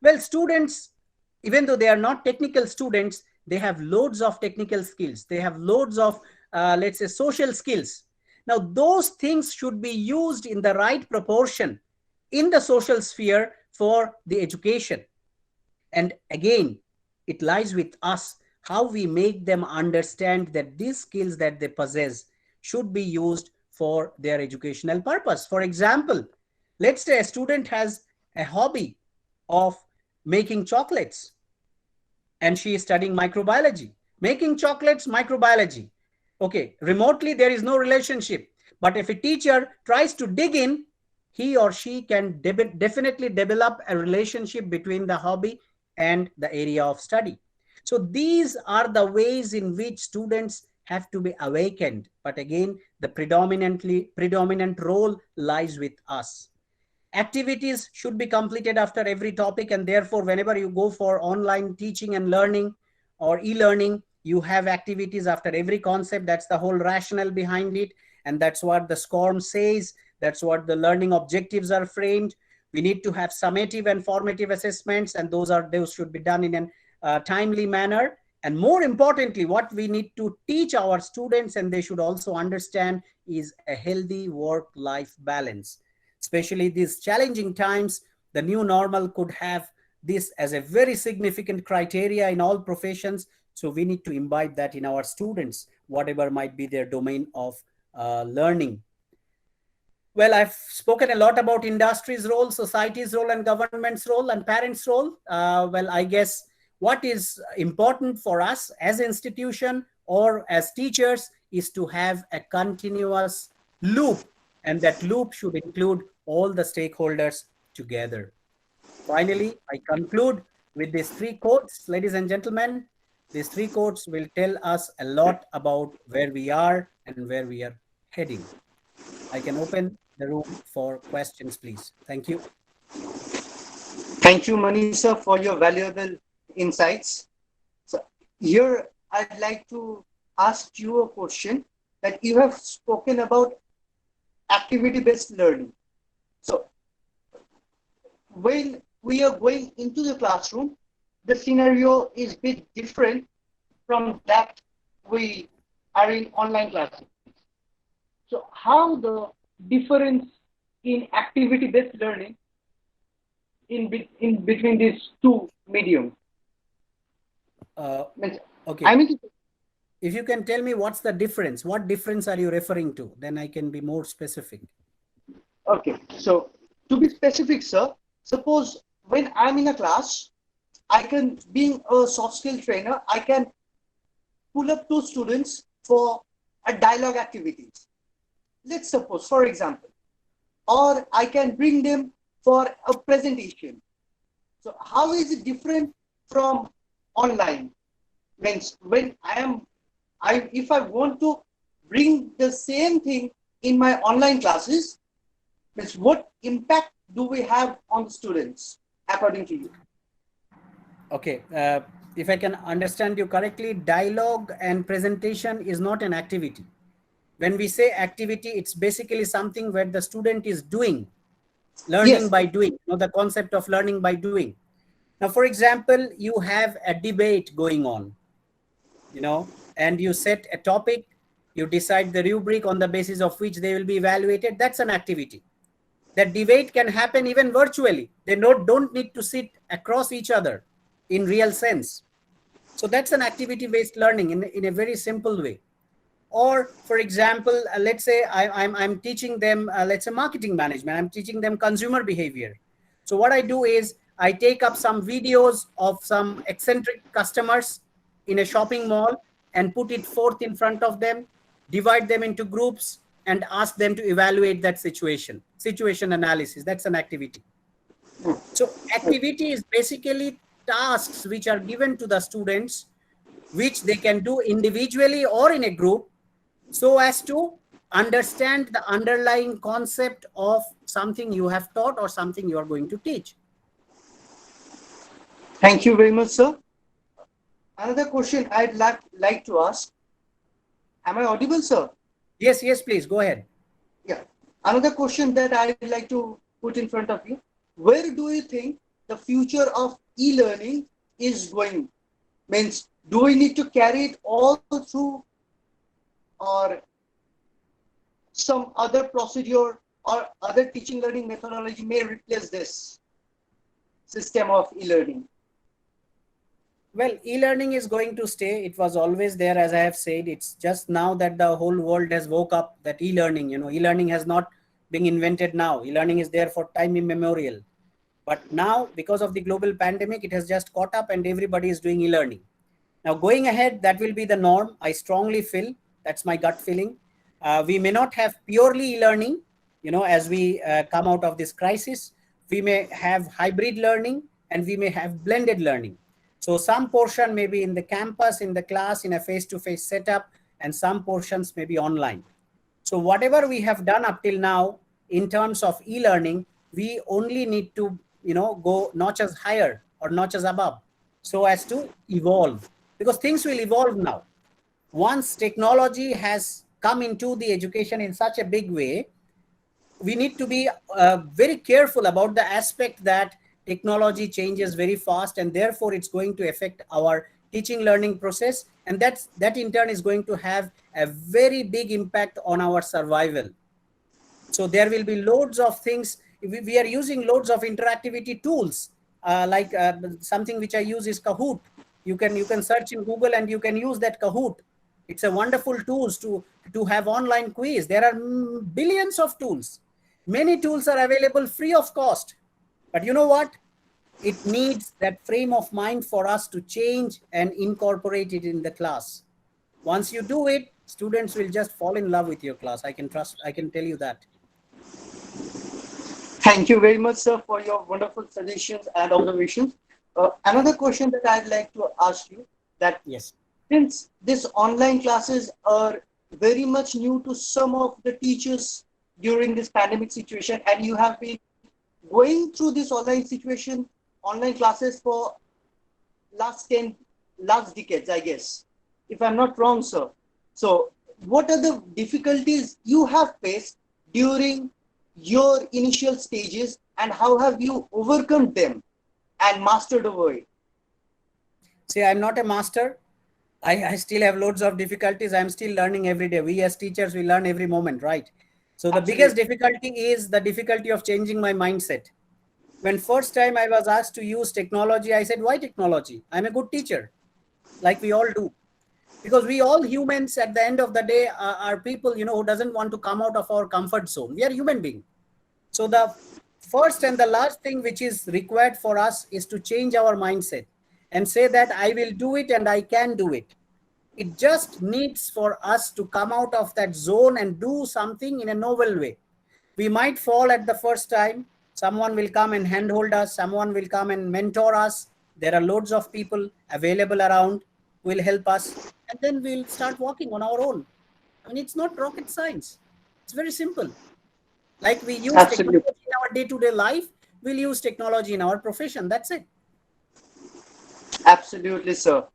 Well, students, even though they are not technical students, they have loads of technical skills. They have loads of, let's say, social skills. Now, those things should be used in the right proportion in the social sphere for the education. And again, it lies with us how we make them understand that these skills that they possess should be used for their educational purpose. For example, let's say a student has a hobby of making chocolates and she is studying microbiology. Making chocolates, microbiology. Okay, remotely there is no relationship. But if a teacher tries to dig in, he or she can definitely develop a relationship between the hobby and the area of study. So these are the ways in which students have to be awakened. But again, the predominant role lies with us. Activities should be completed after every topic, and therefore whenever you go for online teaching and learning or e-learning, you have activities after every concept. That's the whole rationale behind it, and that's what the SCORM says. That's what the learning objectives are framed. We need to have summative and formative assessments, and those should be done in a timely manner. And more importantly, what we need to teach our students, and they should also understand, is a healthy work-life balance. Especially these challenging times, the new normal could have this as a very significant criteria in all professions. So we need to imbibe that in our students, whatever might be their domain of learning. Well, I've spoken a lot about industry's role, society's role, and government's role, and parents' role. Well, I guess what is important for us as an institution or as teachers is to have a continuous loop, and that loop should include all the stakeholders together. Finally, I conclude with these three quotes, ladies and gentlemen. These three quotes will tell us a lot about where we are and where we are heading. I can open the room for questions, please. Thank you. Thank you, Manisha, for your valuable insights. So here I'd like to ask you a question that you have spoken about activity-based learning. So when we are going into the classroom, the scenario is a bit different from that we are in online classes. So how the difference in activity-based learning in between these two mediums? Uh, okay. I mean, If you can tell me what's the difference, what difference are you referring to? Then I can be more specific. okay. So to be specific, sir, suppose when I'm in a class, I can, being a soft skill trainer, I can pull up two students for a dialogue activities. Let's suppose, for example, or I can bring them for a presentation. So how is it different from online? When if I want to bring the same thing in my online classes, means what impact do we have on the students, according to you? Okay. If I can understand you correctly, dialogue and presentation is not an activity. When we say activity, it's basically something where the student is doing. Learning Yes. by doing, the concept of learning by doing. Now, for example, you have a debate going on, and you set a topic, you decide the rubric on the basis of which they will be evaluated. That's an activity. That debate can happen even virtually. They don't need to sit across each other in real sense. So that's an activity-based learning in a very simple way. Or, for example, let's say I'm teaching them, let's say marketing management, I'm teaching them consumer behavior. So what I do is I take up some videos of some eccentric customers in a shopping mall and put it forth in front of them, divide them into groups, and ask them to evaluate that situation analysis. That's an activity. So activity is basically tasks which are given to the students, which they can do individually or in a group, so as to understand the underlying concept of something you have taught or something you are going to teach. Thank you very much, sir. Another question I'd like to ask. Am I audible, sir? Yes, yes, please go ahead. Yeah. Another question that I'd like to put in front of you. Where do you think the future of e-learning is going? Means, do we need to carry it all through, or some other procedure or other teaching learning methodology may replace this system of e-learning? Well, e-learning is going to stay. It was always there, as I have said. It's just now that the whole world has woke up that e-learning, e-learning has not been invented now. E-learning is there for time immemorial. But now, because of the global pandemic, it has just caught up and everybody is doing e-learning. Now, going ahead, that will be the norm. I strongly feel, that's my gut feeling. We may not have purely e-learning, as we come out of this crisis. We may have hybrid learning and we may have blended learning. So some portion may be in the campus, in the class, in a face-to-face setup, and some portions may be online. So whatever we have done up till now in terms of e-learning, we only need to, go notches higher or notches above so as to evolve, because things will evolve now. Once technology has come into the education in such a big way, we need to be very careful about the aspect that technology changes very fast, and therefore it's going to affect our teaching learning process, and that in turn is going to have a very big impact on our survival. So there will be loads of things. We are using loads of interactivity tools, like something which I use is Kahoot. You can search in Google and you can use that Kahoot. It's a wonderful tools to have online quiz. There are billions of tools. Many tools are available free of cost. But you know what? It needs that frame of mind for us to change and incorporate it in the class. Once you do it, students will just fall in love with your class. I can tell you that. Thank you very much, sir, for your wonderful suggestions and observations. Another question that I'd like to ask you, that Yes. since these online classes are very much new to some of the teachers during this pandemic situation, and you have been going through this online situation, online classes for last 10 last decades, I guess, if I'm not wrong, sir. So what are the difficulties you have faced during your initial stages, and how have you overcome them and mastered over it? See, I'm not a master. I still have loads of difficulties. I'm still learning every day. We as teachers, we learn every moment, right? So the biggest Absolutely. difficulty is the difficulty of changing my mindset. When first time I was asked to use technology, I said, why technology? I'm a good teacher, like we all do. Because we all humans at the end of the day are people, who doesn't want to come out of our comfort zone. We are human beings. So the first and the last thing which is required for us is to change our mindset and say that I will do it and I can do it. It just needs for us to come out of that zone and do something in a novel way. We might fall at the first time. Someone will come and handhold us. Someone will come and mentor us. There are loads of people available around who will help us. And then we'll start walking on our own. I mean, it's not rocket science. It's very simple. Like we use Absolutely. technology in our day-to-day life, we'll use technology in our profession. That's it. Absolutely, sir.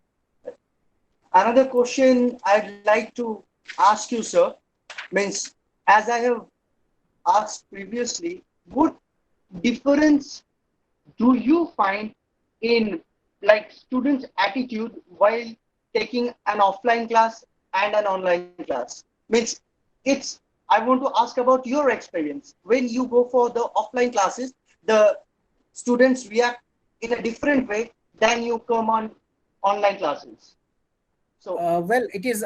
Another question I'd like to ask you, sir, means, as I have asked previously, would difference do you find in like students' attitude while taking an offline class and an online class? Means it's I want to ask about your experience. When you go for the offline classes, the students react in a different way than you come on online classes. So Well, it is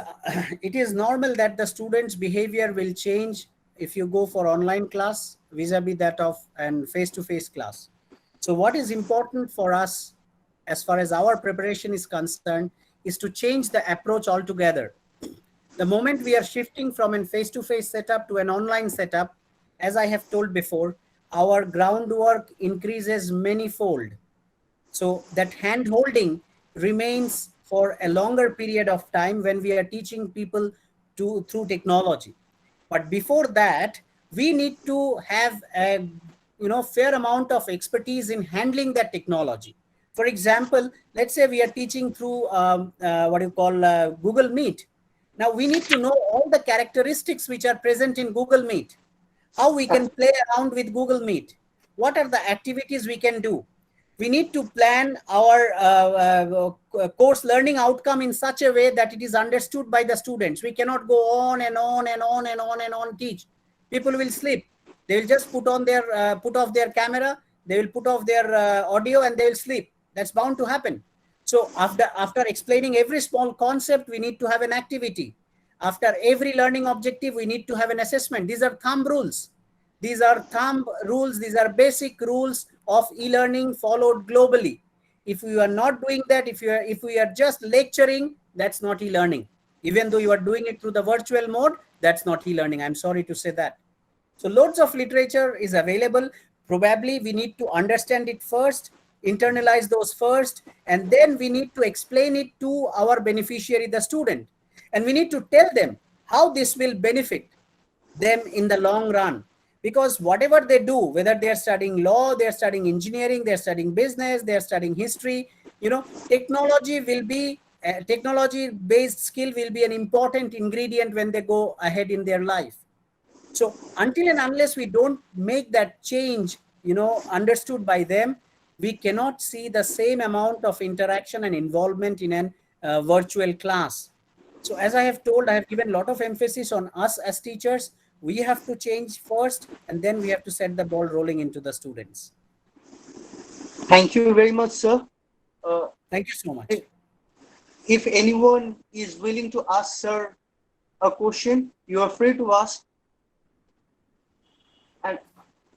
it is normal that the students' behavior will change if you go for online class vis-a-vis that of and face-to-face class. So, what is important for us, as far as our preparation is concerned, is to change the approach altogether. The moment we are shifting from a face-to-face setup to an online setup, as I have told before, our groundwork increases manyfold. So that hand holding remains for a longer period of time when we are teaching people to through technology. But before that, we need to have a fair amount of expertise in handling that technology. For example, let's say we are teaching through what you call Google Meet. Now we need to know all the characteristics which are present in Google Meet, how we can play around with Google Meet, what are the activities we can do. We need to plan our course learning outcome in such a way that it is understood by the students. We cannot go on and on and on and on and on teach. People will sleep. They will just put off their camera. They will put off their audio and they will sleep. That's bound to happen. So after explaining every small concept, we need to have an activity. After every learning objective, we need to have an assessment. These are thumb rules. These are thumb rules. These are basic rules of e-learning followed globally. If you are not doing that, if we are just lecturing, that's not e-learning. Even though you are doing it through the virtual mode, that's not e-learning. I'm sorry to say that. So loads of literature is available. Probably we need to understand it first, internalize those first, and then we need to explain it to our beneficiary, the student. And we need to tell them how this will benefit them in the long run. Because whatever they do, whether they are studying law, they are studying engineering, they are studying business, they are studying history, technology will be technology based skill will be an important ingredient when they go ahead in their life. So until and unless we don't make that change, understood by them, we cannot see the same amount of interaction and involvement in an virtual class. So as I have told, I have given a lot of emphasis on us as teachers. We have to change first, and then we have to set the ball rolling into the students. thank you very much, sir. Thank you so much. If, if anyone is willing to ask sir a question, you are free to ask. And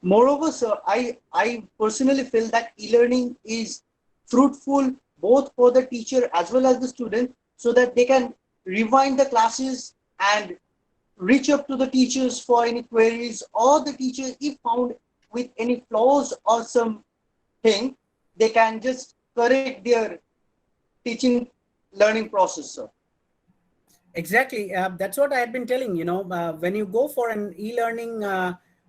moreover, sir, I personally feel that e-learning is fruitful both for the teacher as well as the student, so that they can rewind the classes and reach up to the teachers for any queries, or the teacher, if found with any flaws or something, they can just correct their teaching learning process, sir. Exactly. That's what I had been telling. When you go for an e-learning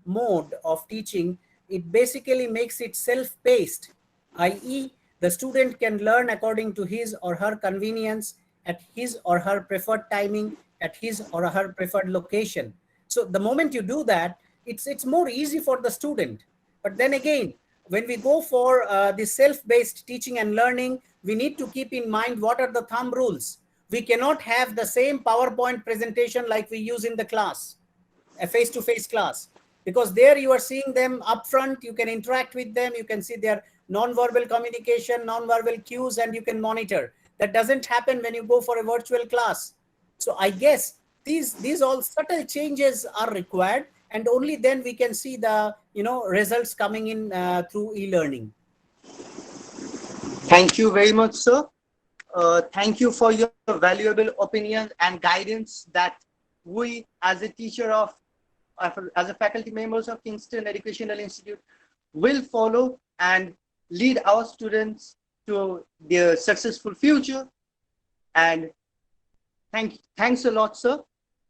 mode of teaching, it basically makes it self-paced, i.e., the student can learn according to his or her convenience at his or her preferred timing, at his or her preferred location. So the moment you do that, it's more easy for the student. But then again, when we go for the self-based teaching and learning, we need to keep in mind what are the thumb rules. We cannot have the same PowerPoint presentation like we use in the class, a face-to-face class, because there you are seeing them up front, you can interact with them, you can see their non-verbal communication, non-verbal cues, and you can monitor. That doesn't happen when you go for a virtual class. So I guess these all subtle changes are required, and only then we can see the results coming in through e-learning. Thank you very much, sir. Thank you for your valuable opinions and guidance that we, as a teacher as a faculty members of Kingston Educational Institute, will follow and lead our students to their successful future. And thanks a lot, sir.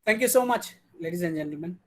Thank you so much, ladies and gentlemen.